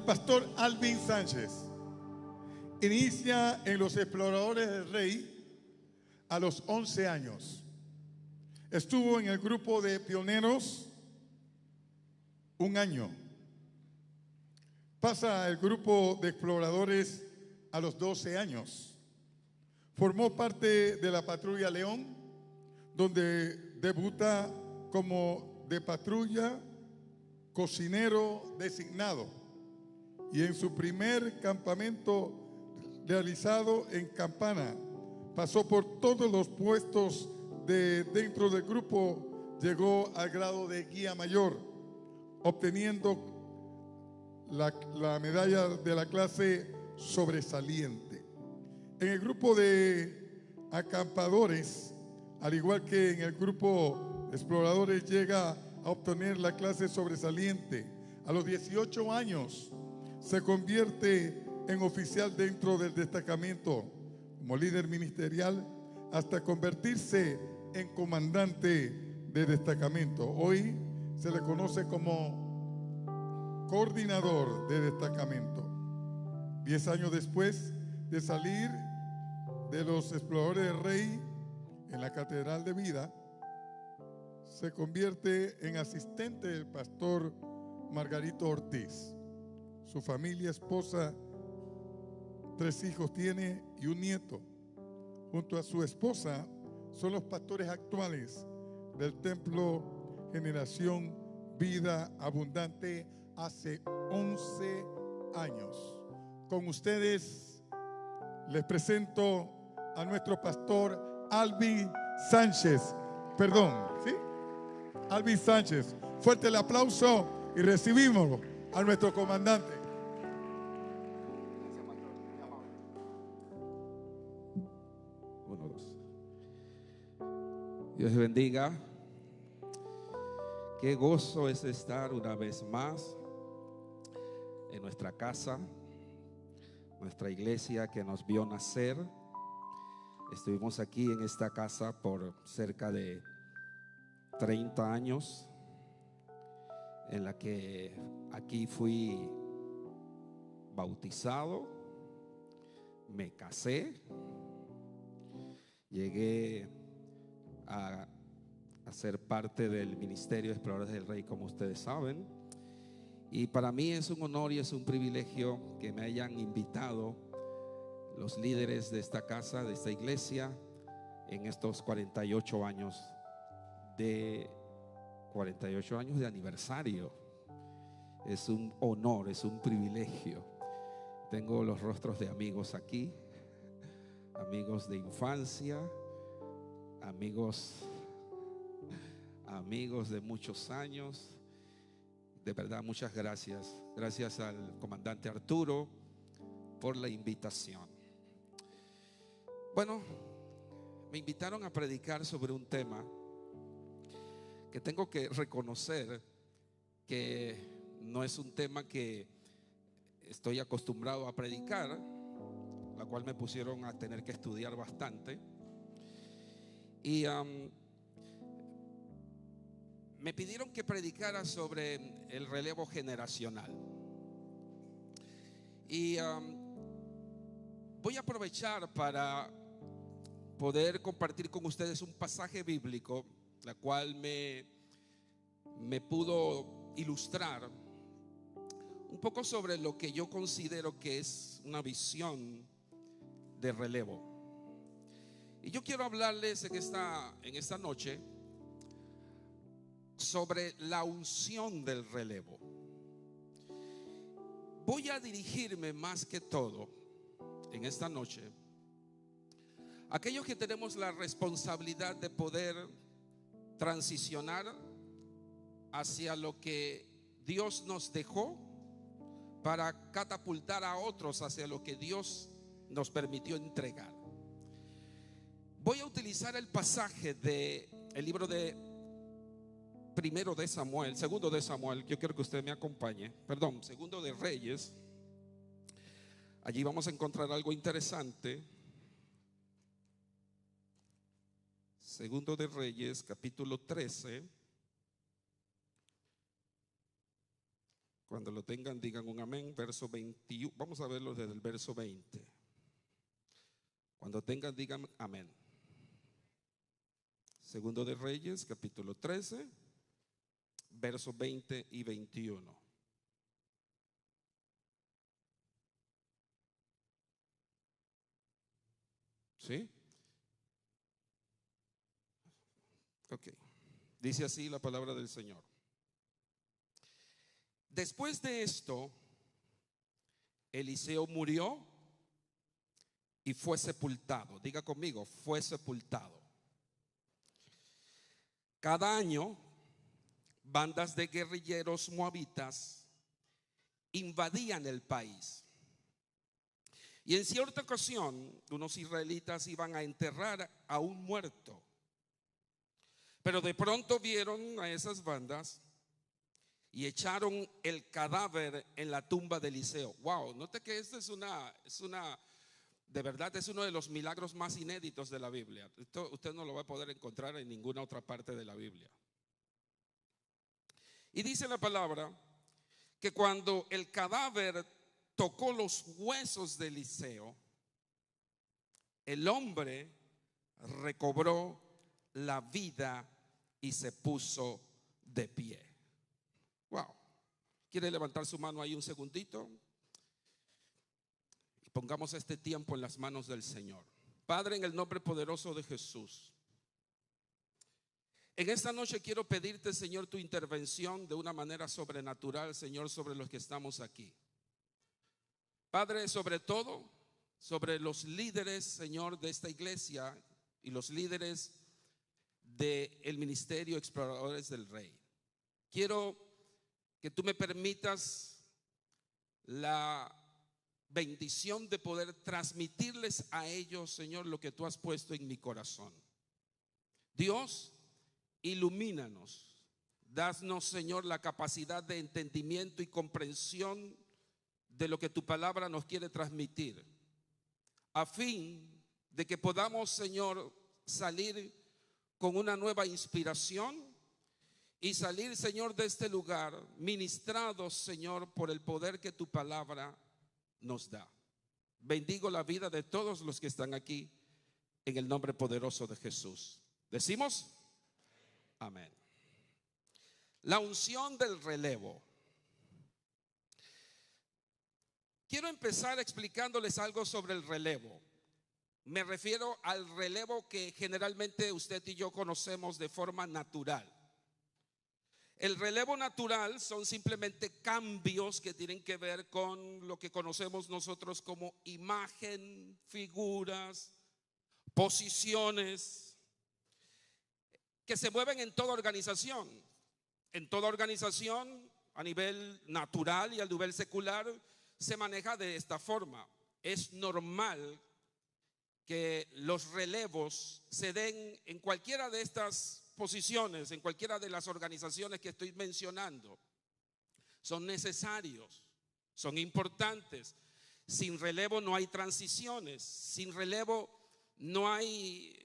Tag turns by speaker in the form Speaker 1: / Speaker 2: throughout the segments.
Speaker 1: pastor Alvin Sánchez inicia en los Exploradores del Rey a los 11 años. Estuvo en el grupo de pioneros un año. Pasa al grupo de exploradores a los 12 años. Formó parte de la Patrulla León, donde debuta como de patrulla cocinero designado. Y en su primer campamento realizado en Campana, pasó por todos los puestos dentro del grupo, llegó al grado de guía mayor, obteniendo la medalla de la clase sobresaliente. En el grupo de acampadores, al igual que en el grupo de exploradores, llega a obtener la clase sobresaliente. A los 18 años se convierte en oficial dentro del destacamento, como líder ministerial, hasta convertirse en comandante de destacamento. Hoy se le conoce como coordinador de destacamento. 10 años después de salir de los Exploradores del Rey en la Catedral de Vida, se convierte en asistente del pastor Margarito Ortiz. Su familia, esposa, 3 hijos tiene y un nieto. Junto a su esposa son los pastores actuales del Templo Generación Vida Abundante hace 11 años. Con ustedes les presento a nuestro pastor Alvin Sánchez. Perdón, ¿sí? Alvin Sánchez. Fuerte el aplauso y recibimos a nuestro comandante.
Speaker 2: Dios bendiga. Qué gozo es estar una vez más en nuestra casa, nuestra iglesia que nos vio nacer. Estuvimos aquí en esta casa por cerca de 30 años, en la que aquí fui bautizado, me casé, llegué a ser parte del Ministerio de Exploradores del Rey, como ustedes saben. Y para mí es un honor y es un privilegio que me hayan invitado los líderes de esta casa, de esta iglesia, en estos 48 años de aniversario. Es un honor, es un privilegio. Tengo los rostros de amigos aquí, amigos de infancia, amigos de muchos años. De verdad, muchas gracias. Gracias al comandante Arturo por la invitación. Bueno, me invitaron a predicar sobre un tema que tengo que reconocer que no es un tema que estoy acostumbrado a predicar, la cual me pusieron a tener que estudiar bastante. Y me pidieron que predicara sobre el relevo generacional. Y voy a aprovechar para poder compartir con ustedes un pasaje bíblico, la cual me pudo ilustrar un poco sobre lo que yo considero que es una visión de relevo. Y yo quiero hablarles en esta noche sobre la unción del relevo. Voy a dirigirme más que todo en esta noche a aquellos que tenemos la responsabilidad de poder transicionar hacia lo que Dios nos dejó para catapultar a otros hacia lo que Dios nos permitió entregar. Voy a utilizar el pasaje del libro de segundo de Samuel. Yo quiero que usted me acompañe. Segundo de Reyes. Allí vamos a encontrar algo interesante. Segundo de Reyes, capítulo 13. Cuando lo tengan, digan un amén. Verso 21. Vamos a verlo desde el verso 20. Cuando tengan, digan amén. Segundo de Reyes, capítulo 13, versos 20 y 21. ¿Sí? Ok. Dice así la palabra del Señor. Después de esto, Eliseo murió y fue sepultado. Diga conmigo, fue sepultado. Cada año, bandas de guerrilleros moabitas invadían el país. Y en cierta ocasión, unos israelitas iban a enterrar a un muerto. Pero de pronto vieron a esas bandas y echaron el cadáver en la tumba de Eliseo. Wow, note que esta de verdad es uno de los milagros más inéditos de la Biblia. Esto usted no lo va a poder encontrar en ninguna otra parte de la Biblia. Y dice la palabra que cuando el cadáver tocó los huesos de Eliseo, el hombre recobró la vida y se puso de pie. Wow. ¿Quiere levantar su mano ahí un segundito? Y pongamos este tiempo en las manos del Señor. Padre, en el nombre poderoso de Jesús, en esta noche quiero pedirte, Señor, tu intervención de una manera sobrenatural, Señor, sobre los que estamos aquí. Padre, sobre todo, sobre los líderes, Señor, de esta iglesia y los líderes del ministerio Exploradores del Rey. Quiero que tú me permitas la bendición de poder transmitirles a ellos, Señor, lo que tú has puesto en mi corazón. Dios, ilumínanos. Danos, Señor, la capacidad de entendimiento y comprensión de lo que tu palabra nos quiere transmitir, a fin de que podamos, Señor, salir con una nueva inspiración y salir, Señor, de este lugar ministrados, Señor, por el poder que tu palabra nos da. Bendigo la vida de todos los que están aquí en el nombre poderoso de Jesús. ¿Decimos? Amén. La unción del relevo. Quiero empezar explicándoles algo sobre el relevo. Me refiero al relevo que generalmente usted y yo conocemos de forma natural. El relevo natural son simplemente cambios que tienen que ver con lo que conocemos nosotros como imagen, figuras, posiciones que se mueven en toda organización. En toda organización, a nivel natural y a nivel secular, se maneja de esta forma. Es normal que los relevos se den en cualquiera de estas posiciones, en cualquiera de las organizaciones que estoy mencionando. Son necesarios, son importantes. Sin relevo no hay transiciones, sin relevo no hay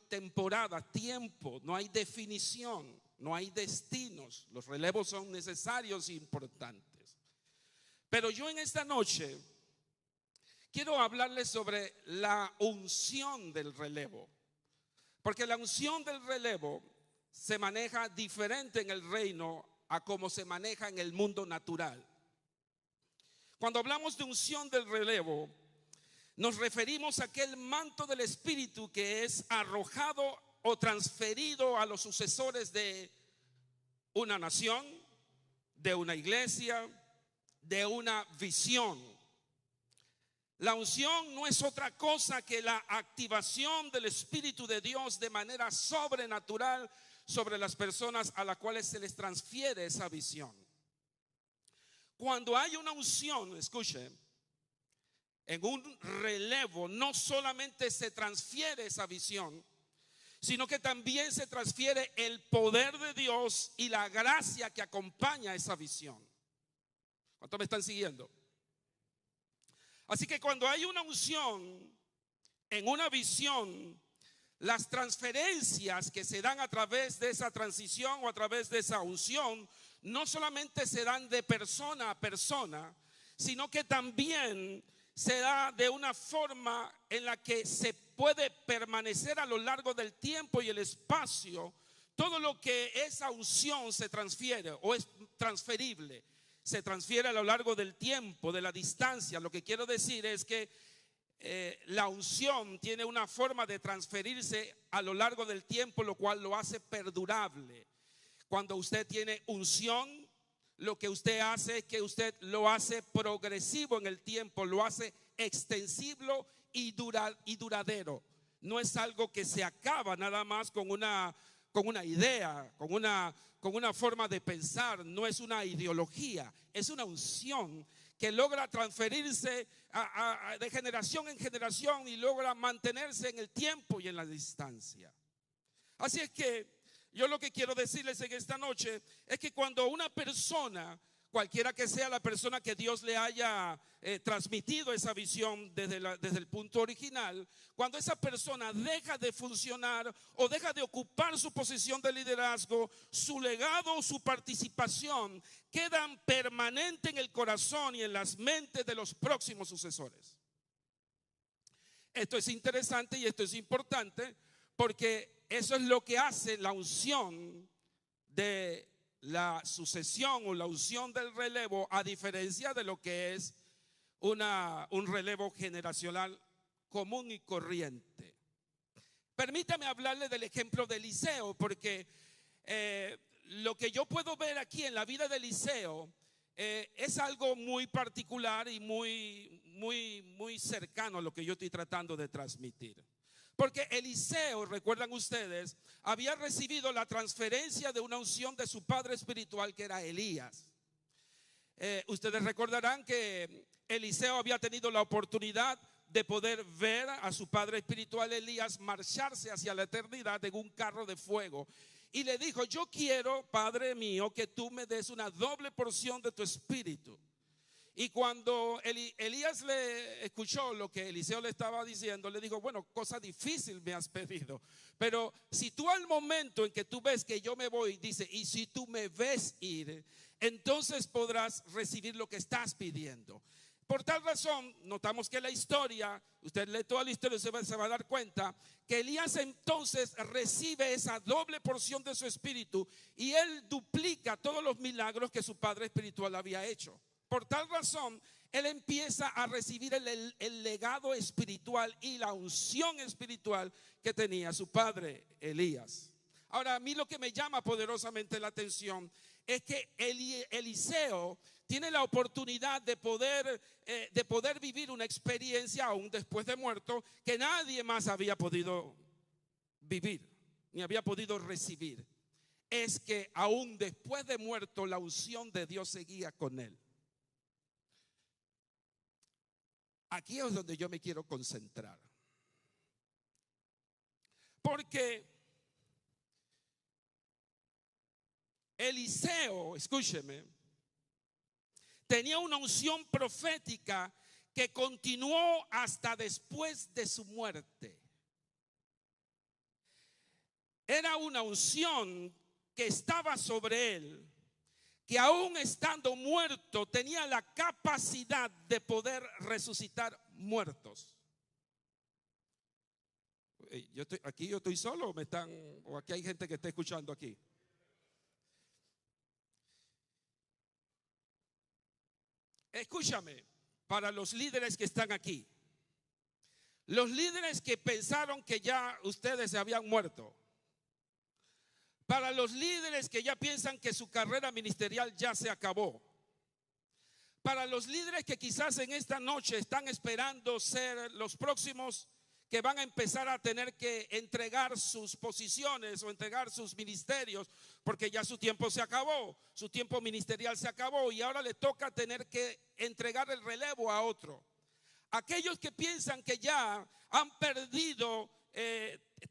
Speaker 2: temporada, tiempo, no hay definición, no hay destinos. Los relevos son necesarios e importantes. Pero yo en esta noche quiero hablarles sobre la unción del relevo. Porque la unción del relevo se maneja diferente en el reino a como se maneja en el mundo natural. Cuando hablamos de unción del relevo, nos referimos a aquel manto del Espíritu que es arrojado o transferido a los sucesores de una nación, de una iglesia, de una visión. La unción no es otra cosa que la activación del Espíritu de Dios de manera sobrenatural sobre las personas a las cuales se les transfiere esa visión. Cuando hay una unción, escuche, en un relevo no solamente se transfiere esa visión, sino que también se transfiere el poder de Dios y la gracia que acompaña esa visión. ¿Cuántos me están siguiendo? Así que cuando hay una unción en una visión, las transferencias que se dan a través de esa transición o a través de esa unción no solamente se dan de persona a persona, sino que también se da de una forma en la que se puede permanecer a lo largo del tiempo y el espacio. Todo lo que esa unción se transfiere o es transferible, se transfiere a lo largo del tiempo, de la distancia. Lo que quiero decir es que la unción tiene una forma de transferirse a lo largo del tiempo, lo cual lo hace perdurable. Cuando usted tiene unción, lo que usted hace es que usted lo hace progresivo en el tiempo, lo hace extensible y duradero. No es algo que se acaba nada más con una idea, con una forma de pensar. No es una ideología, es una unción que logra transferirse de generación en generación y logra mantenerse en el tiempo y en la distancia. Así es que yo lo que quiero decirles en esta noche es que cuando una persona, cualquiera que sea la persona que Dios le haya transmitido esa visión desde el punto original, cuando esa persona deja de funcionar o deja de ocupar su posición de liderazgo, su legado o su participación quedan permanente en el corazón y en las mentes de los próximos sucesores. Esto es interesante y esto es importante porque eso es lo que hace la unción de la sucesión o la unción del relevo, a diferencia de lo que es un relevo generacional común y corriente. Permítame hablarle del ejemplo de Eliseo, porque lo que yo puedo ver aquí en la vida de Eliseo es algo muy particular y muy cercano a lo que yo estoy tratando de transmitir. Porque Eliseo, recuerdan ustedes, había recibido la transferencia de una unción de su padre espiritual, que era Elías. Ustedes recordarán que Eliseo había tenido la oportunidad de poder ver a su padre espiritual Elías marcharse hacia la eternidad en un carro de fuego. Y le dijo: yo quiero, Padre mío, que tú me des una doble porción de tu espíritu. Y cuando Elías le escuchó lo que Eliseo le estaba diciendo, le dijo: bueno, cosa difícil me has pedido, pero si tú al momento en que tú ves que yo me voy, dice, y si tú me ves ir, entonces podrás recibir lo que estás pidiendo. Por tal razón, notamos que la historia, usted lee toda la historia y se va a dar cuenta que Elías entonces recibe esa doble porción de su espíritu y él duplica todos los milagros que su padre espiritual había hecho. Por tal razón, él empieza a recibir el legado espiritual y la unción espiritual que tenía su padre Elías. Ahora, a mí lo que me llama poderosamente la atención es que Eliseo tiene la oportunidad de poder vivir una experiencia aún después de muerto que nadie más había podido vivir ni había podido recibir. Es que aún después de muerto la unción de Dios seguía con él. Aquí es donde yo me quiero concentrar, porque Eliseo, escúcheme, tenía una unción profética que continuó hasta después de su muerte. Era una unción que estaba sobre él, que aún estando muerto tenía la capacidad de poder resucitar muertos. Aquí yo estoy solo o aquí hay gente que está escuchando aquí. Escúchame, para los líderes que están aquí, los líderes que pensaron que ya ustedes se habían muerto, para los líderes que ya piensan que su carrera ministerial ya se acabó, para los líderes que quizás en esta noche están esperando ser los próximos que van a empezar a tener que entregar sus posiciones o entregar sus ministerios, porque ya su tiempo se acabó, su tiempo ministerial se acabó y ahora le toca tener que entregar el relevo a otro. Aquellos que piensan que ya han perdido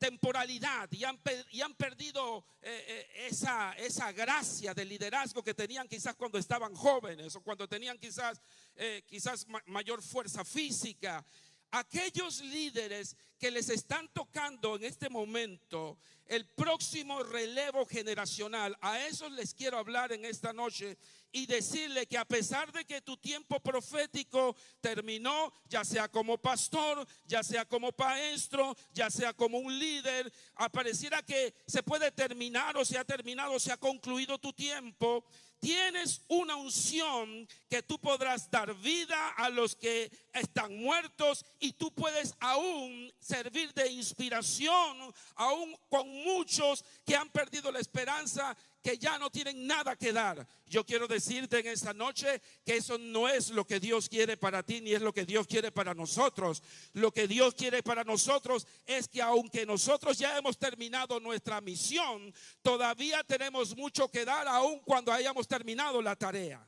Speaker 2: temporalidad y han perdido esa gracia de liderazgo que tenían quizás cuando estaban jóvenes o cuando tenían quizás mayor fuerza física. aquellos líderes que les están tocando en este momento el próximo relevo generacional, a esos les quiero hablar en esta noche y decirle que a pesar de que tu tiempo profético terminó, ya sea como pastor, ya sea como maestro, ya sea como un líder, pareciera que se puede terminar o se ha terminado, se ha concluido tu tiempo. Tienes una unción que tú podrás dar vida a los que están muertos y tú puedes aún servir de inspiración, aún con muchos que han perdido la esperanza, que ya no tienen nada que dar. Yo quiero decirte en esta noche que eso no es lo que Dios quiere para ti, ni es lo que Dios quiere para nosotros. Lo que Dios quiere para nosotros es que aunque nosotros ya hemos terminado nuestra misión, todavía tenemos mucho que dar aún cuando hayamos terminado la tarea.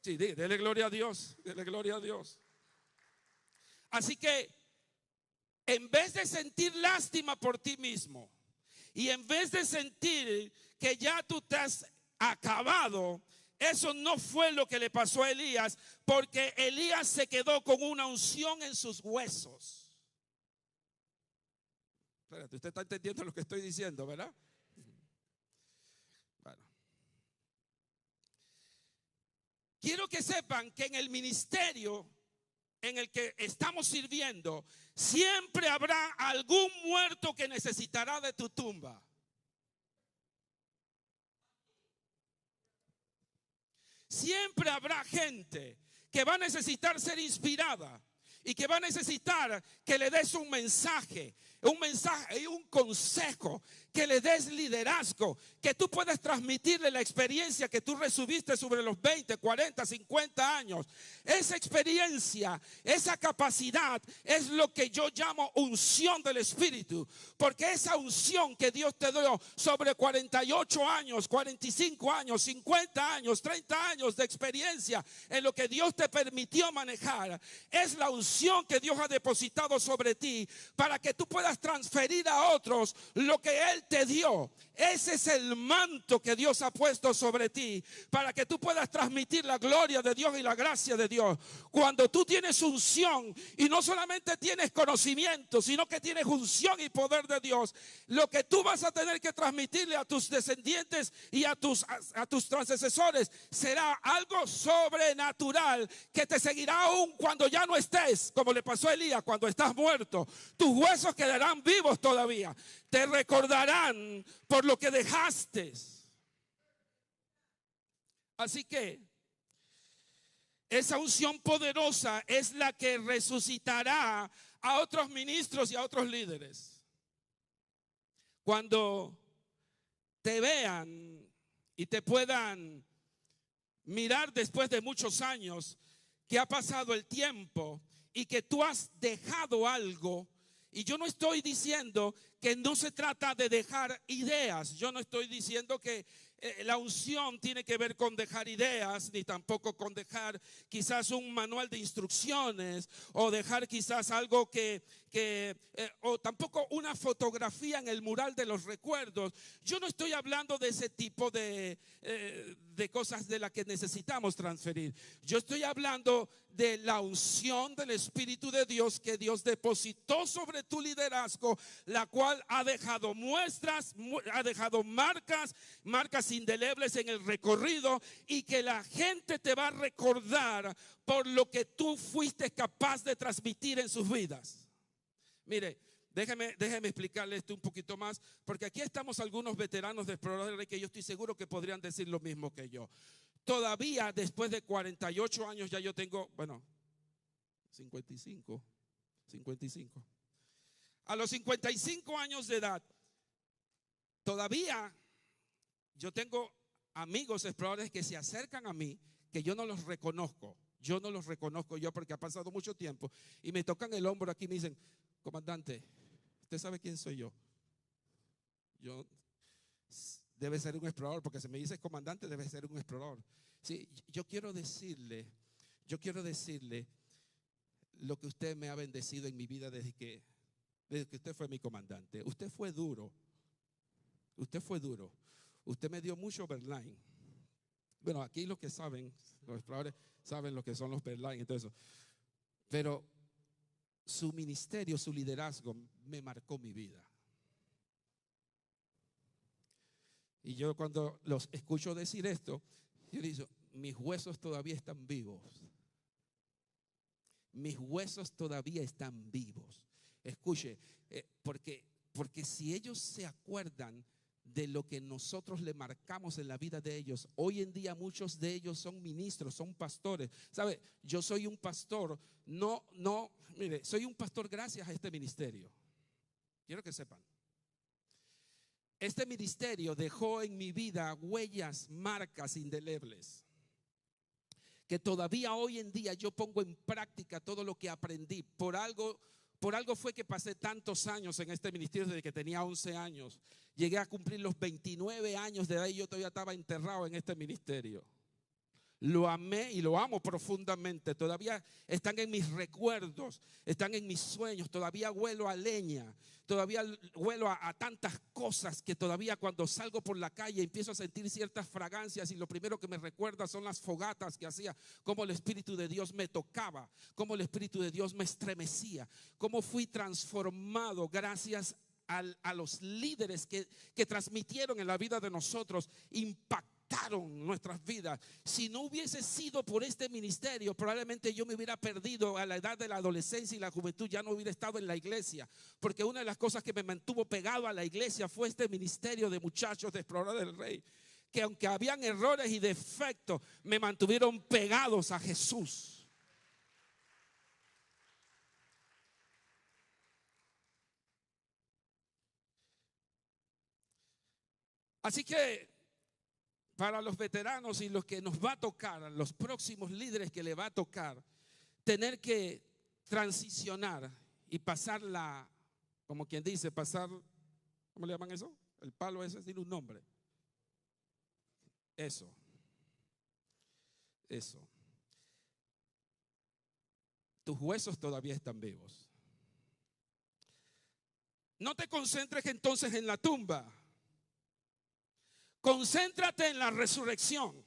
Speaker 2: Sí, dele gloria a Dios, dele gloria a Dios. Así que en vez de sentir lástima por ti mismo, y en vez de sentir que ya tú te has acabado, eso no fue lo que le pasó a Elías, porque Elías se quedó con una unción en sus huesos. Espérate, usted está entendiendo lo que estoy diciendo, ¿verdad? Bueno. Quiero que sepan que en el ministerio en el que estamos sirviendo, siempre habrá algún muerto que necesitará de tu tumba. Siempre habrá gente que va a necesitar ser inspirada y que va a necesitar que le des un mensaje y un consejo, que le des liderazgo, que tú puedas transmitirle la experiencia que tú recibiste sobre los 20, 40, 50 años. Esa experiencia, esa capacidad es lo que yo llamo unción del Espíritu, porque esa unción que Dios te dio sobre 48 años, 45 años, 50 años, 30 años de experiencia en lo que Dios te permitió manejar, es la unción que Dios ha depositado sobre ti para que tú puedas transferir a otros lo que Él te dio. Ese es el manto que Dios ha puesto sobre ti para que tú puedas transmitir la gloria de Dios y la gracia de Dios. Cuando tú tienes unción y no solamente tienes conocimiento, sino que tienes unción y poder de Dios, lo que tú vas a tener que transmitirle a tus descendientes y a tus transecesores será algo sobrenatural que te seguirá aún cuando ya no estés, como le pasó a Elías cuando estás muerto. Tus huesos quedarán vivos todavía. Te recordarán por lo que dejaste. Así que esa unción poderosa es la que resucitará a otros ministros y a otros líderes. Cuando te vean y te puedan mirar después de muchos años que ha pasado el tiempo y que tú has dejado algo. Y yo no estoy diciendo que no se trata de dejar ideas. Yo no estoy diciendo que la unción tiene que ver con dejar ideas, ni tampoco con dejar quizás un manual de instrucciones o dejar quizás algo o tampoco una fotografía en el mural de los recuerdos. Yo no estoy hablando de ese tipo de cosas de las que necesitamos transferir. Yo estoy hablando de la unción del Espíritu de Dios que Dios depositó sobre tu liderazgo, la cual ha dejado muestras, ha dejado marcas indelebles en el recorrido, y que la gente te va a recordar por lo que tú fuiste capaz de transmitir en sus vidas. Mire, déjeme explicarle esto un poquito más, porque aquí estamos algunos veteranos de exploradores que yo estoy seguro que podrían decir lo mismo que yo. Todavía después de 48 años, ya yo tengo, 55. A los 55 años de edad, todavía yo tengo amigos exploradores que se acercan a mí, que yo no los reconozco. Yo no los reconozco yo porque ha pasado mucho tiempo, y me tocan el hombro aquí y me dicen: comandante, ¿usted sabe quién soy yo? Yo debe ser un explorador, porque si me dice comandante debe ser un explorador. Sí, yo quiero decirle lo que usted me ha bendecido en mi vida desde que usted fue mi comandante. Usted fue duro. Usted me dio mucho overline. Bueno, aquí los que saben, los exploradores saben lo que son los Verlaine y todo eso. Pero su ministerio, su liderazgo me marcó mi vida. Y yo cuando los escucho decir esto, yo digo, mis huesos todavía están vivos. Mis huesos todavía están vivos. Escuche, porque si ellos se acuerdan de lo que nosotros le marcamos en la vida de ellos, hoy en día muchos de ellos son ministros, son pastores. ¿Sabe? Yo soy un pastor, mire, soy un pastor gracias a este ministerio. Quiero que sepan. Este ministerio dejó en mi vida huellas, marcas indelebles, que todavía hoy en día yo pongo en práctica todo lo que aprendí. Por algo fue que pasé tantos años en este ministerio desde que tenía 11 años. Llegué a cumplir los 29 años de edad y yo todavía estaba enterrado en este ministerio. Lo amé y lo amo profundamente. Todavía están en mis recuerdos, están en mis sueños. Todavía huelo a leña, todavía huelo a tantas cosas que todavía cuando salgo por la calle empiezo a sentir ciertas fragancias y lo primero que me recuerda son las fogatas que hacía, cómo el Espíritu de Dios me tocaba, cómo el Espíritu de Dios me estremecía, cómo fui transformado gracias a los líderes que transmitieron en la vida de nosotros, impactaron nuestras vidas. Si no hubiese sido por este ministerio, probablemente yo me hubiera perdido a la edad de la adolescencia y la juventud, ya no hubiera estado en la iglesia, porque una de las cosas que me mantuvo pegado a la iglesia fue este ministerio de muchachos de Exploradores del Rey, que aunque habían errores y defectos, me mantuvieron pegados a Jesús. Así que para los veteranos y los que nos va a tocar, los próximos líderes que le va a tocar, tener que transicionar y pasar como quien dice, pasar, ¿cómo le llaman eso? El palo ese tiene un nombre. Eso. Tus huesos todavía están vivos. No te concentres entonces en la tumba. Concéntrate en la resurrección.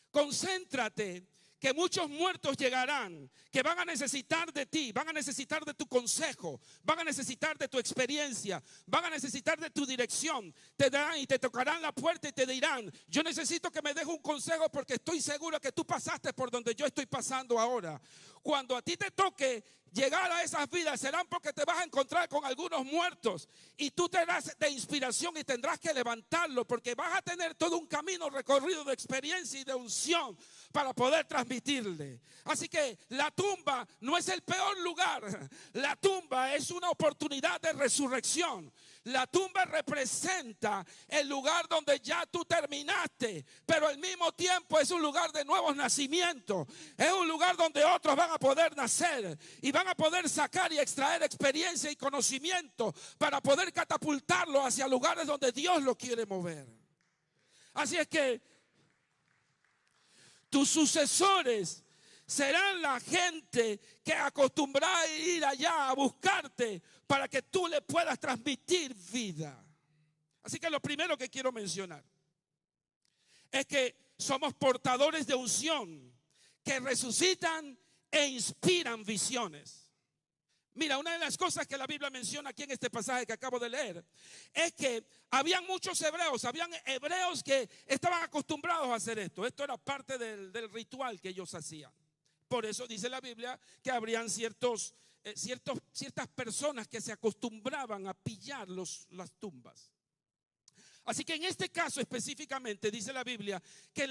Speaker 2: Concéntrate que muchos muertos llegarán, que van a necesitar de ti, van a necesitar de tu consejo, van a necesitar de tu experiencia, van a necesitar de tu dirección. Te darán y te tocarán la puerta y te dirán: yo necesito que me dejes un consejo porque estoy seguro que tú pasaste por donde yo estoy pasando ahora. Cuando a ti te toque llegar a esas vidas, serán porque te vas a encontrar con algunos muertos y tú tendrás de inspiración y tendrás que levantarlo, porque vas a tener todo un camino recorrido de experiencia y de unción para poder transmitirle. Así que la tumba no es el peor lugar. La tumba es una oportunidad de resurrección. La tumba representa el lugar donde ya tú terminaste, pero al mismo tiempo es un lugar de nuevos nacimientos. Es un lugar donde otros van a poder nacer y van a poder sacar y extraer experiencia y conocimiento para poder catapultarlo hacia lugares donde Dios lo quiere mover. Así es que tus sucesores serán la gente que acostumbrará a ir allá a buscarte para que tú le puedas transmitir vida. Así que lo primero que quiero mencionar es que somos portadores de unción que resucitan e inspiran visiones. Mira, una de las cosas que la Biblia menciona aquí en este pasaje que acabo de leer es que habían muchos habían hebreos que estaban acostumbrados a hacer esto. Esto era parte del ritual que ellos hacían. Por eso dice la Biblia que habrían ciertas personas que se acostumbraban a pillar las tumbas. Así que en este caso específicamente dice la Biblia que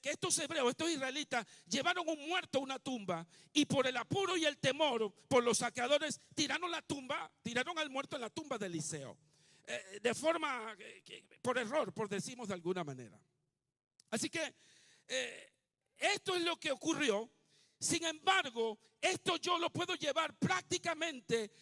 Speaker 2: estos hebreos, estos israelitas, llevaron un muerto a una tumba y por el apuro y el temor, por los saqueadores, tiraron al muerto en la tumba de Eliseo. De forma, por error, por decimos de alguna manera. Así que esto es lo que ocurrió. Sin embargo, esto yo lo puedo llevar prácticamente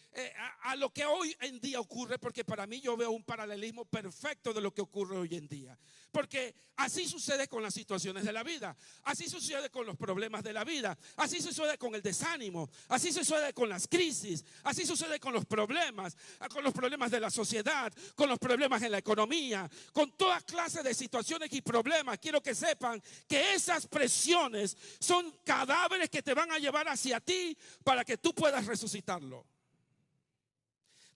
Speaker 2: a lo que hoy en día ocurre, porque para mí yo veo un paralelismo perfecto de lo que ocurre hoy en día. Porque así sucede con las situaciones de la vida, así sucede con los problemas de la vida, así sucede con el desánimo, así sucede con las crisis, así sucede con los problemas de la sociedad, con los problemas en la economía, con toda clase de situaciones y problemas. Quiero que sepan que esas presiones son cadáveres que te van a llevar hacia ti para que tú puedas resucitarlo.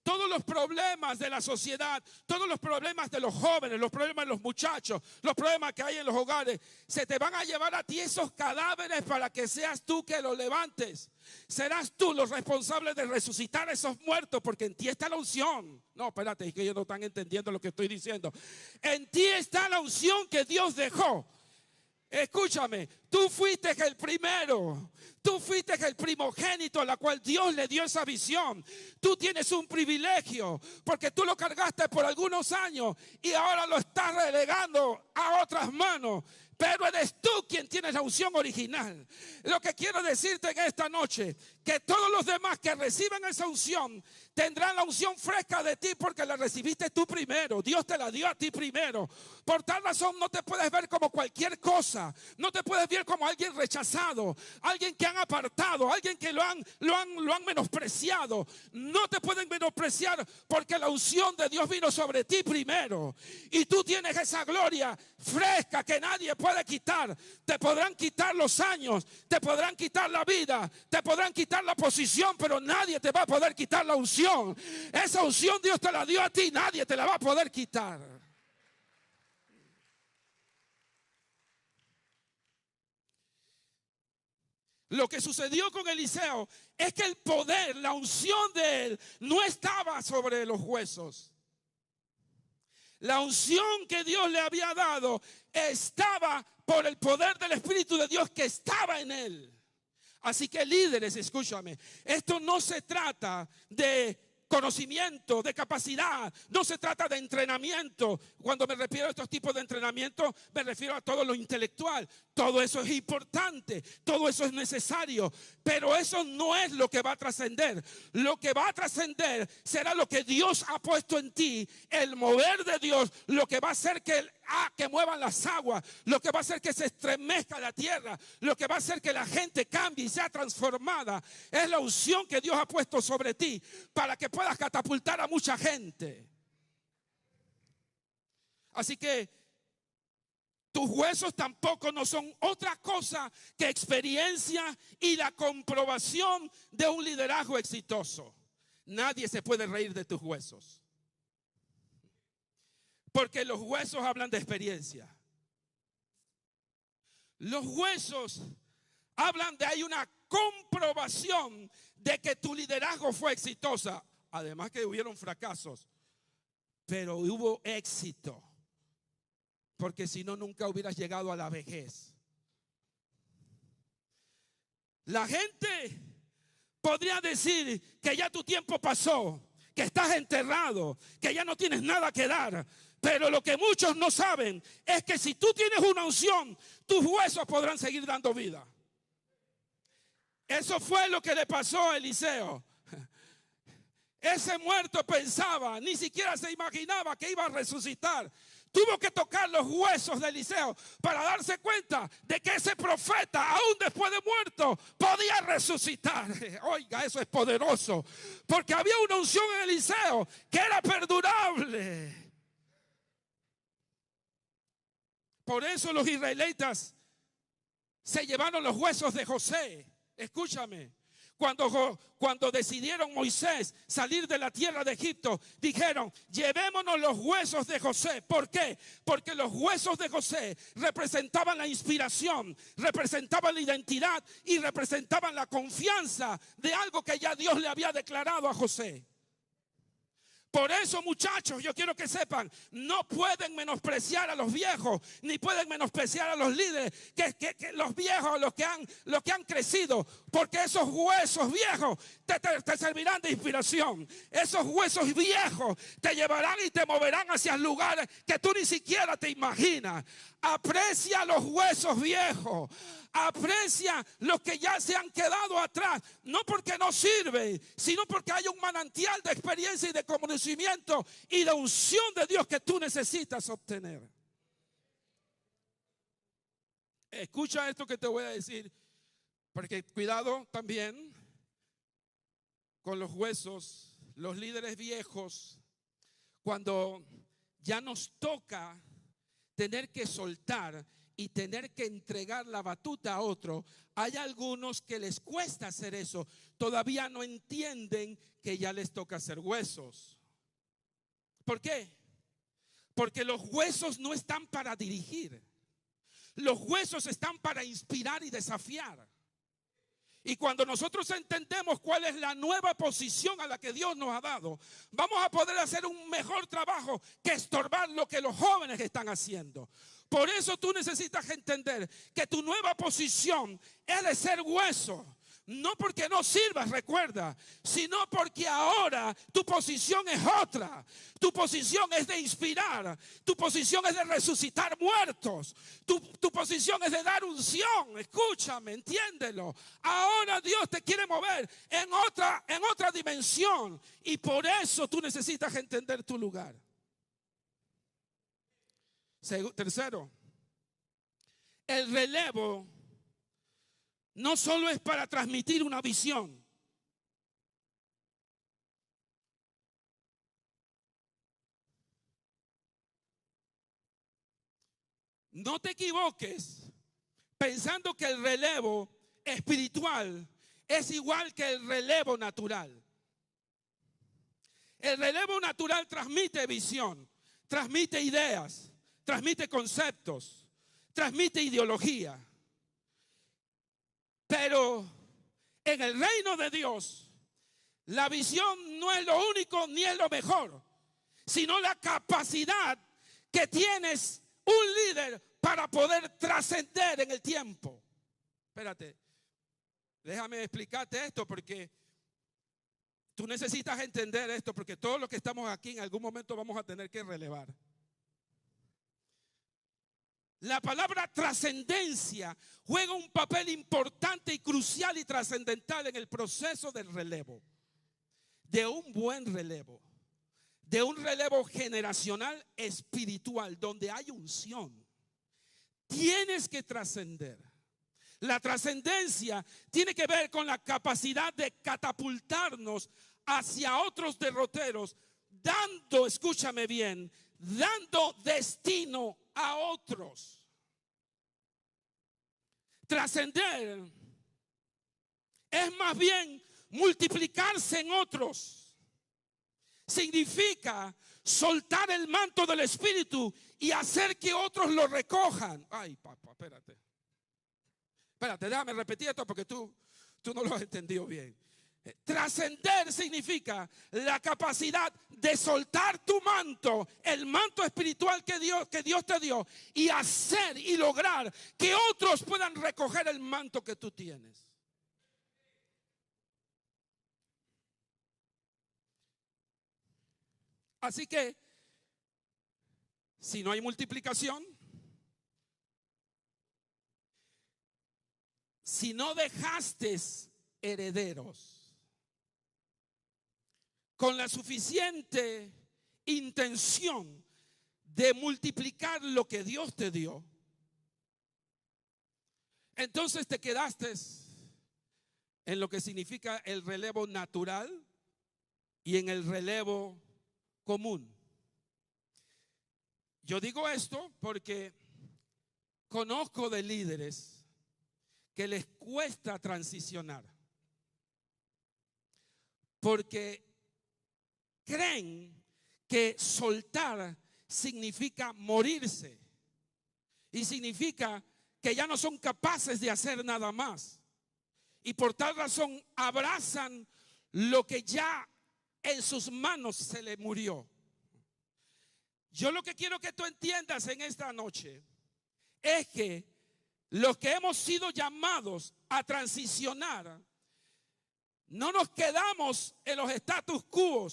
Speaker 2: Todos los problemas de la sociedad, todos los problemas de los jóvenes, los problemas de los muchachos, los problemas que hay en los hogares, se te van a llevar a ti esos cadáveres para que seas tú que los levantes. Serás tú los responsables de resucitar a esos muertos, porque en ti está la unción. No, espérate, es que ellos no están entendiendo lo que estoy diciendo. En ti está la unción que Dios dejó. Escúchame, tú fuiste el primero, tú fuiste el primogénito a la cual Dios le dio esa visión. Tú tienes un privilegio porque tú lo cargaste por algunos años y ahora lo estás relegando a otras manos. Pero eres tú quien tiene la unción original. Lo que quiero decirte en esta noche, que todos los demás que reciban esa unción tendrán la unción fresca de ti porque la recibiste tú primero. Dios te la dio a ti primero. Por tal razón no te puedes ver como cualquier cosa. No te puedes ver como alguien rechazado, alguien que han apartado, alguien que lo han menospreciado. No te pueden menospreciar porque la unción de Dios vino sobre ti primero. Y tú tienes esa gloria fresca que nadie puede quitar. Te podrán quitar los años, te podrán quitar la vida, te podrán quitar la posición, pero nadie te va a poder quitar la unción. Esa unción Dios te la dio a ti, nadie te la va a poder quitar. Lo que sucedió con Eliseo es que el poder, la unción de él no estaba sobre los huesos. La unción que Dios le había dado estaba por el poder del Espíritu de Dios que estaba en él. Así que líderes, escúchame, esto no se trata de conocimiento, de capacidad, no se trata de entrenamiento. Cuando me refiero a estos tipos de entrenamiento, me refiero a todo lo intelectual. Todo eso es importante, todo eso es necesario, pero eso no es lo que va a trascender. Lo que va a trascender será lo que Dios ha puesto en ti, el mover de Dios, lo que va a hacer que muevan las aguas, lo que va a hacer que se estremezca la tierra, lo que va a hacer que la gente cambie y sea transformada. Es la unción que Dios ha puesto sobre ti para que puedas catapultar a mucha gente. Así que tus huesos tampoco no son otra cosa que experiencia y la comprobación de un liderazgo exitoso. Nadie se puede reír de tus huesos, porque los huesos hablan de experiencia. Los huesos hablan de hay una comprobación de que tu liderazgo fue exitosa. Además que hubieron fracasos, pero hubo éxito. Porque si no, nunca hubieras llegado a la vejez. La gente podría decir que ya tu tiempo pasó, que estás enterrado, que ya no tienes nada que dar. Pero lo que muchos no saben es que si tú tienes una unción, tus huesos podrán seguir dando vida. Eso fue lo que le pasó a Eliseo. Ese muerto pensaba, ni siquiera se imaginaba que iba a resucitar. Tuvo que tocar los huesos de Eliseo para darse cuenta de que ese profeta, aún después de muerto, podía resucitar. Oiga, eso es poderoso, porque había una unción en Eliseo que era perdurable. Por eso los israelitas se llevaron los huesos de José. Escúchame. Cuando decidieron Moisés salir de la tierra de Egipto, dijeron, llevémonos los huesos de José. ¿Por qué? Porque los huesos de José representaban la inspiración, representaban la identidad y representaban la confianza de algo que ya Dios le había declarado a José. Por eso, muchachos, yo quiero que sepan, no pueden menospreciar a los viejos, ni pueden menospreciar a los líderes, que los viejos, los que han crecido, porque esos huesos viejos te servirán de inspiración. Esos huesos viejos te llevarán y te moverán hacia lugares que tú ni siquiera te imaginas. Aprecia los huesos viejos. Aprecia los que ya se han quedado atrás, no porque no sirven, sino porque hay un manantial de experiencia y de conocimiento y de unción de Dios que tú necesitas obtener. Escucha esto que te voy a decir, porque cuidado también con los huesos, los líderes viejos, cuando ya nos toca tener que soltar y tener que entregar la batuta a otro. Hay algunos que les cuesta hacer eso. Todavía no entienden que ya les toca hacer huesos. ¿Por qué? Porque los huesos no están para dirigir. Los huesos están para inspirar y desafiar. Y cuando nosotros entendemos cuál es la nueva posición a la que Dios nos ha dado, vamos a poder hacer un mejor trabajo que estorbar lo que los jóvenes están haciendo. Por eso tú necesitas entender que tu nueva posición es de ser hueso. No porque no sirvas, recuerda, sino porque ahora tu posición es otra. Tu posición es de inspirar. Tu posición es de resucitar muertos. Tu posición es de dar unción. Escúchame, entiéndelo. Ahora Dios te quiere mover en otra dimensión. Y por eso tú necesitas entender tu lugar. Tercero, el relevo no solo es para transmitir una visión. No te equivoques pensando que el relevo espiritual es igual que el relevo natural. El relevo natural transmite visión, transmite ideas, transmite conceptos, transmite ideología. Pero en el reino de Dios, la visión no es lo único ni es lo mejor, sino la capacidad que tienes un líder para poder trascender en el tiempo. Espérate, déjame explicarte esto porque tú necesitas entender esto, porque todos los que estamos aquí en algún momento vamos a tener que relevar. La palabra trascendencia juega un papel importante y crucial y trascendental en el proceso del relevo. De un buen relevo. De un relevo generacional espiritual donde hay unción. Tienes que trascender. La trascendencia tiene que ver con la capacidad de catapultarnos hacia otros derroteros, dando, escúchame bien, dando destino a otros. Trascender es más bien multiplicarse en otros. Significa soltar el manto del Espíritu y hacer que otros lo recojan. Ay, papá, espérate. Espérate, déjame repetir esto porque tú no lo has entendido bien. Trascender significa la capacidad de soltar tu manto, el manto espiritual que Dios te dio, y hacer y lograr que otros puedan recoger el manto que tú tienes. Así que, si no hay multiplicación, si no dejaste herederos con la suficiente intención de multiplicar lo que Dios te dio, entonces te quedaste en lo que significa el relevo natural y en el relevo común. Yo digo esto porque conozco de líderes que les cuesta transicionar, porque creen que soltar significa morirse y significa que ya no son capaces de hacer nada más, y por tal razón abrazan lo que ya en sus manos se le murió. Yo lo que quiero que tú entiendas en esta noche es que los que hemos sido llamados a transicionar, no nos quedamos en los status quo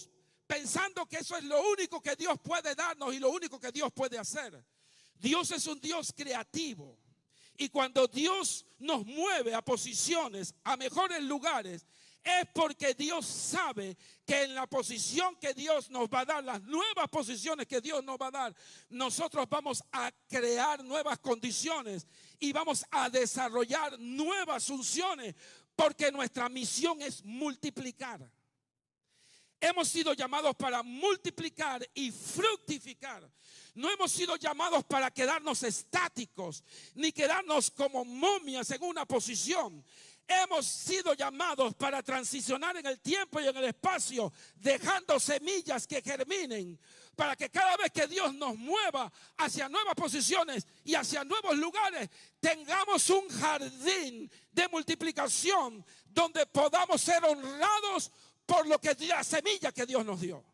Speaker 2: pensando que eso es lo único que Dios puede darnos y lo único que Dios puede hacer. Dios es un Dios creativo. Y cuando Dios nos mueve a posiciones, a mejores lugares, es porque Dios sabe que en la posición que Dios nos va a dar, las nuevas posiciones que Dios nos va a dar, nosotros vamos a crear nuevas condiciones y vamos a desarrollar nuevas funciones, porque nuestra misión es multiplicar. Hemos sido llamados para multiplicar y fructificar. No hemos sido llamados para quedarnos estáticos, ni quedarnos como momias en una posición. Hemos sido llamados para transicionar en el tiempo y en el espacio, dejando semillas que germinen, para que cada vez que Dios nos mueva hacia nuevas posiciones y hacia nuevos lugares, tengamos un jardín de multiplicación donde podamos ser honrados por lo que la semilla que Dios nos dio.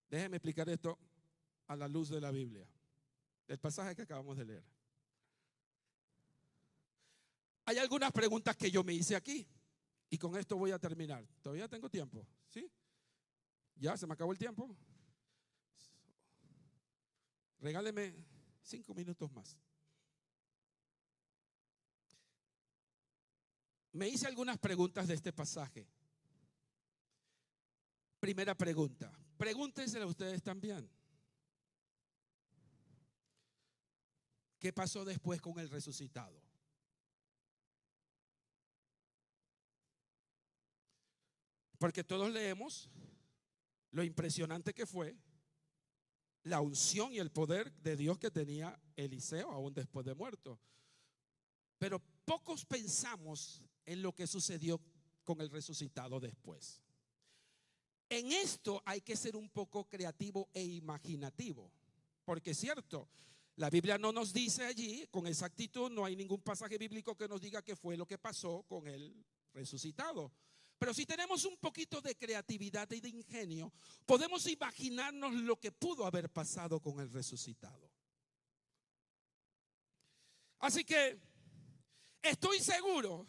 Speaker 2: Déjeme explicar esto a la luz de la Biblia, del pasaje que acabamos de leer. Hay algunas preguntas que yo me hice aquí y con esto voy a terminar. Todavía tengo tiempo, ¿sí? Ya se me acabó el tiempo. Regáleme 5 minutos más. Me hice algunas preguntas de este pasaje. Primera pregunta, pregúntensela ustedes también. ¿Qué pasó después con el resucitado? Porque todos leemos lo impresionante que fue la unción y el poder de Dios que tenía Eliseo aún después de muerto. Pero pocos pensamos en lo que sucedió con el resucitado después. En esto hay que ser un poco creativo e imaginativo, porque es cierto, la Biblia no nos dice allí con exactitud, no hay ningún pasaje bíblico que nos diga qué fue lo que pasó con el resucitado. Pero si tenemos un poquito de creatividad y de ingenio, podemos imaginarnos lo que pudo haber pasado con el resucitado. Así que estoy seguro,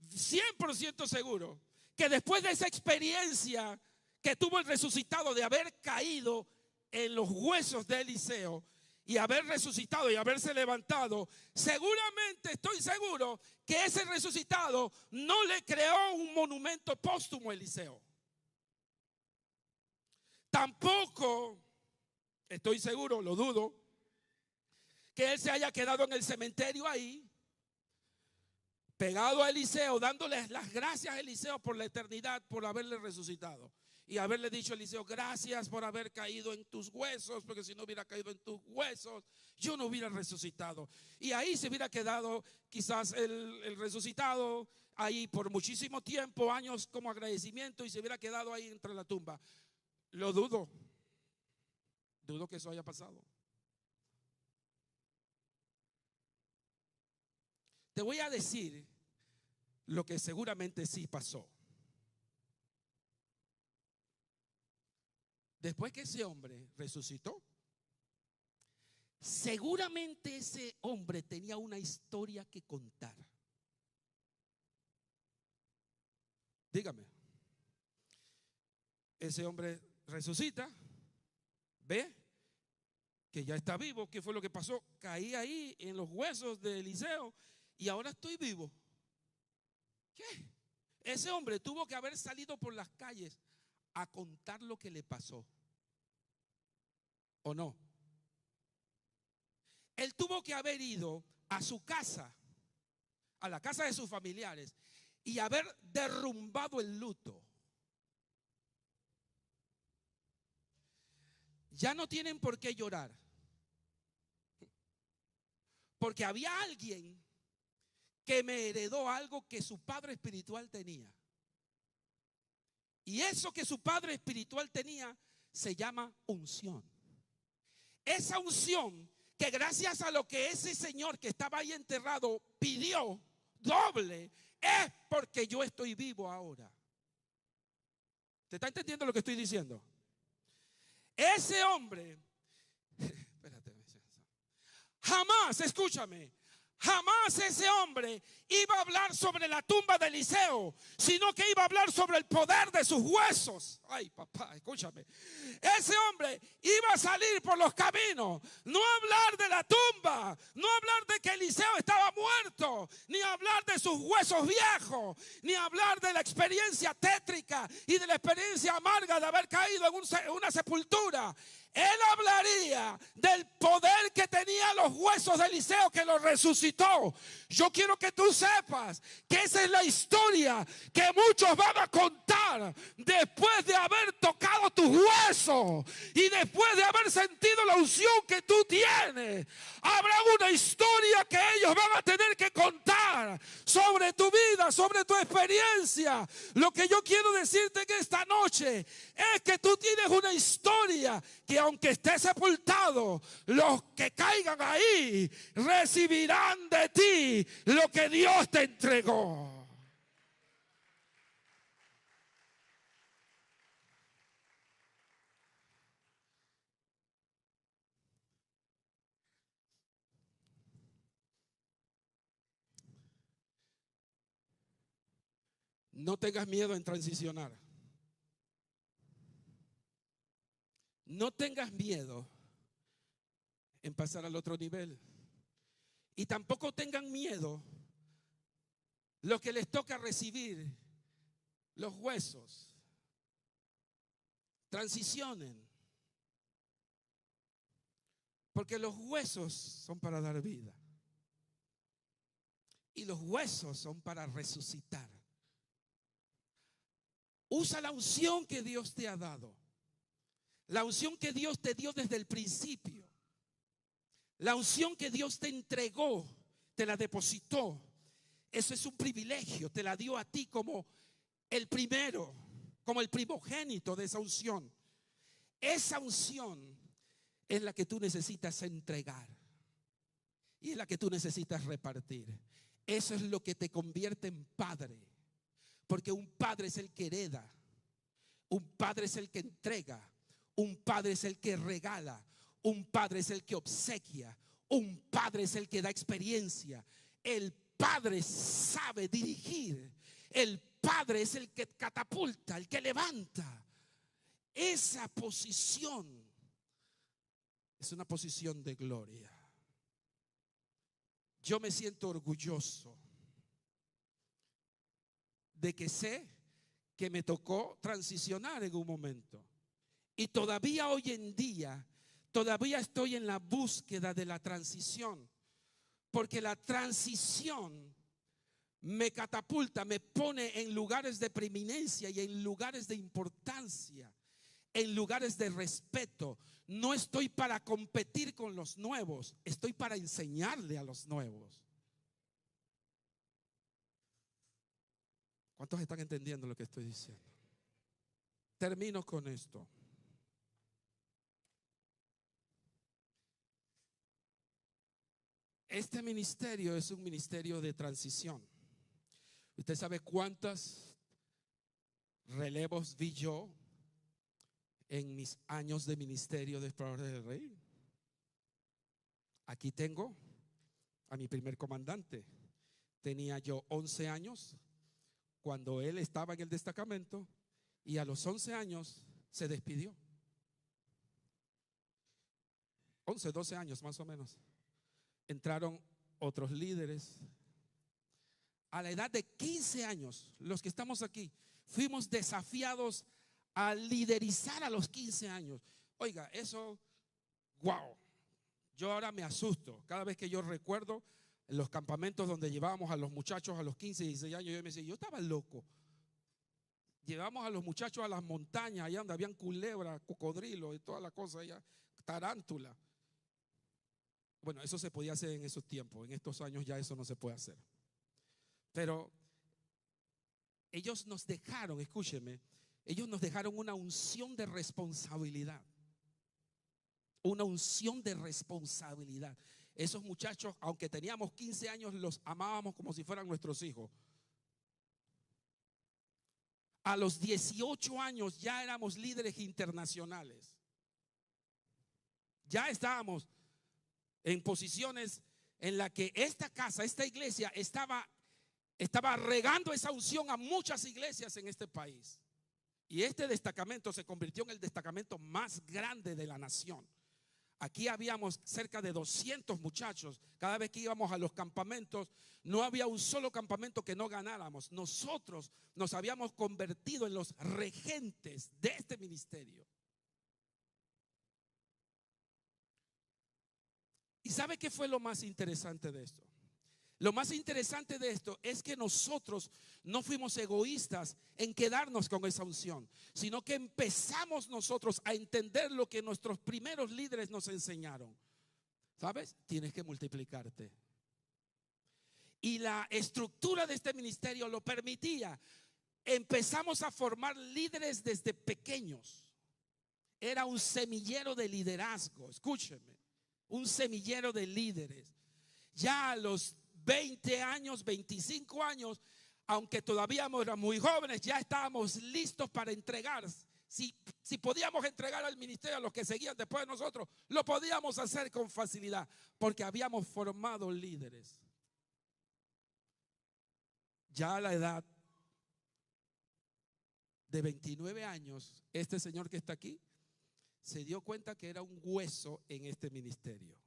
Speaker 2: 100% seguro, que después de esa experiencia que tuvo el resucitado de haber caído en los huesos de Eliseo y haber resucitado y haberse levantado, seguramente estoy seguro que ese resucitado no le creó un monumento póstumo a Eliseo. Tampoco estoy seguro, lo dudo, que él se haya quedado en el cementerio ahí, pegado a Eliseo, dándole las gracias a Eliseo por la eternidad, por haberle resucitado. Y haberle dicho a Eliseo, gracias por haber caído en tus huesos, porque si no hubiera caído en tus huesos, yo no hubiera resucitado. Y ahí se hubiera quedado quizás el resucitado ahí por muchísimo tiempo, años como agradecimiento, y se hubiera quedado ahí entre la tumba. Lo dudo. Dudo que eso haya pasado. Te voy a decir lo que seguramente sí pasó. Después que ese hombre resucitó, seguramente ese hombre tenía una historia que contar. Dígame, ese hombre resucita, ve que ya está vivo. ¿Qué fue lo que pasó? Caí ahí en los huesos de Eliseo y ahora estoy vivo. ¿Qué? Ese hombre tuvo que haber salido por las calles a contar lo que le pasó, ¿o no? Él tuvo que haber ido a su casa, a la casa de sus familiares, y haber derrumbado el luto. Ya no tienen por qué llorar, porque había alguien que me heredó algo que su padre espiritual tenía. Y eso que su padre espiritual tenía se llama unción. Esa unción que gracias a lo que ese señor que estaba ahí enterrado pidió doble, es porque yo estoy vivo ahora. ¿Te está entendiendo lo que estoy diciendo? Ese hombre, espérate, jamás, escúchame, jamás ese hombre iba a hablar sobre la tumba de Eliseo, sino que iba a hablar sobre el poder de sus huesos. Ay, papá, escúchame. Ese hombre iba a salir por los caminos, no hablar de la tumba, no hablar de que Eliseo estaba muerto, ni hablar de sus huesos viejos, ni hablar de la experiencia tétrica y de la experiencia amarga de haber caído en una sepultura. Él hablaría del poder que tenía los huesos de Eliseo, que lo resucitó. Yo quiero que tú sepas que esa es la historia que muchos van a contar después de haber tocado tus huesos y después de haber sentido la unción que tú tienes. Habrá una historia que ellos van a tener que contar sobre tu vida, sobre tu experiencia. Lo que yo quiero decirte en esta noche es que tú tienes una historia que, aunque estés sepultado, los que caigan ahí recibirán de ti lo que Dios te entregó. No tengas miedo en transicionar. No tengas miedo en pasar al otro nivel. Y tampoco tengan miedo lo que les toca recibir, los huesos. Transicionen. Porque los huesos son para dar vida. Y los huesos son para resucitar. Usa la unción que Dios te ha dado. La unción que Dios te dio desde el principio. La unción que Dios te entregó, te la depositó. Eso es un privilegio, te la dio a ti como el primero, como el primogénito de esa unción. Esa unción es la que tú necesitas entregar y es la que tú necesitas repartir. Eso es lo que te convierte en padre, porque un padre es el que hereda, un padre es el que entrega, un padre es el que regala, un padre es el que obsequia, un padre es el que da experiencia. El padre sabe dirigir, el padre es el que catapulta, el que levanta. Esa posición es una posición de gloria. Yo me siento orgulloso de que sé que me tocó transicionar en un momento. Y todavía hoy en día, todavía estoy en la búsqueda de la transición. Porque la transición me catapulta, me pone en lugares de preeminencia y en lugares de importancia, en lugares de respeto. No estoy para competir con los nuevos, estoy para enseñarle a los nuevos. ¿Cuántos están entendiendo lo que estoy diciendo? Termino con esto. Este ministerio es un ministerio de transición. ¿Usted sabe cuántos relevos vi yo en mis años de ministerio de Exploradores del Rey? Aquí tengo a mi primer comandante. Tenía yo 11 años cuando él estaba en el destacamento y a los 11 años se despidió. 11, 12 años más o menos. Entraron otros líderes. A la edad de 15 años, los que estamos aquí, fuimos desafiados a liderizar a los 15 años. Oiga, eso, wow. Yo ahora me asusto. Cada vez que yo recuerdo los campamentos donde llevábamos a los muchachos a los 15 y 16 años, yo me decía, yo estaba loco. Llevamos a los muchachos a las montañas, allá donde habían culebras, cocodrilos y toda la cosa allá, tarántula. Bueno, eso se podía hacer en esos tiempos. En estos años ya eso no se puede hacer. Pero ellos nos dejaron, escúcheme, ellos nos dejaron una unción de responsabilidad. una unción de responsabilidad. Esos muchachos, aunque teníamos 15 años, los amábamos como si fueran nuestros hijos. A los 18 años ya éramos líderes internacionales. Ya estábamos en posiciones en las que esta casa, esta iglesia estaba regando esa unción a muchas iglesias en este país. Y este destacamento se convirtió en el destacamento más grande de la nación. Aquí habíamos cerca de 200 muchachos. Cada vez que íbamos a los campamentos, no había un solo campamento que no ganáramos. Nosotros nos habíamos convertido en los regentes de este ministerio. ¿Y sabe qué fue lo más interesante de esto? Lo más interesante de esto es que nosotros no fuimos egoístas en quedarnos con esa unción, sino que empezamos nosotros a entender lo que nuestros primeros líderes nos enseñaron. ¿Sabes? Tienes que multiplicarte. Y la estructura de este ministerio lo permitía. Empezamos a formar líderes desde pequeños. Era un semillero de liderazgo, escúcheme, un semillero de líderes. Ya a los 20 años, 25 años, aunque todavía éramos muy jóvenes, ya estábamos listos para entregar. Si podíamos entregar al ministerio a los que seguían después de nosotros, lo podíamos hacer con facilidad, porque habíamos formado líderes. Ya a la edad de 29 años, este señor que está aquí se dio cuenta que era un hueso en este ministerio.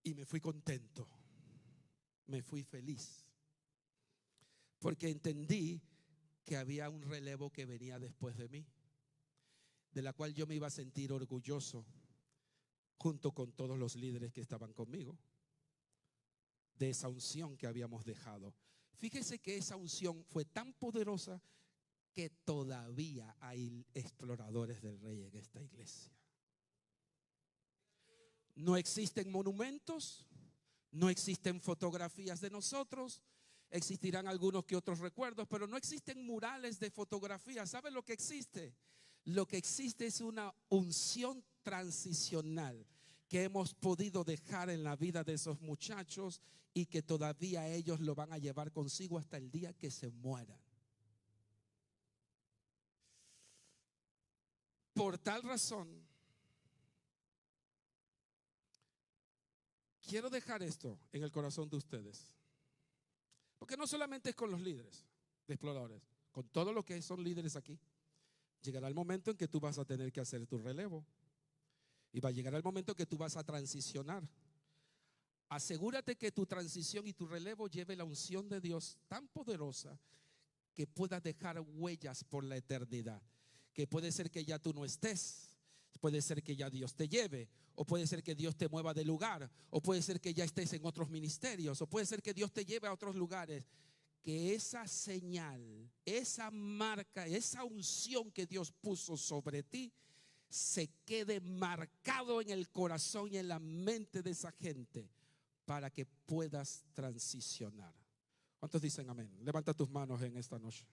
Speaker 2: Y me fui contento, me fui feliz, porque entendí que había un relevo que venía después de mí, de la cual yo me iba a sentir orgulloso junto con todos los líderes que estaban conmigo, de esa unción que habíamos dejado. Fíjese que esa unción fue tan poderosa que todavía hay exploradores del Rey en esta iglesia. No existen monumentos, no existen fotografías de nosotros, existirán algunos que otros recuerdos, pero no existen murales de fotografías. ¿Sabe lo que existe? Lo que existe es una unción transicional que hemos podido dejar en la vida de esos muchachos y que todavía ellos lo van a llevar consigo hasta el día que se mueran. Por tal razón, quiero dejar esto en el corazón de ustedes, porque no solamente es con los líderes de exploradores, con todos los que son líderes aquí. Llegará el momento en que tú vas a tener que hacer tu relevo y va a llegar el momento en que tú vas a transicionar. Asegúrate que tu transición y tu relevo lleve la unción de Dios tan poderosa que puedas dejar huellas por la eternidad. Que puede ser que ya tú no estés, puede ser que ya Dios te lleve, o puede ser que Dios te mueva de lugar, o puede ser que ya estés en otros ministerios, o puede ser que Dios te lleve a otros lugares. Que esa señal, esa marca, esa unción que Dios puso sobre ti se quede marcado en el corazón y en la mente de esa gente para que puedas transicionar. ¿Cuántos dicen amén? Levanta tus manos en esta noche.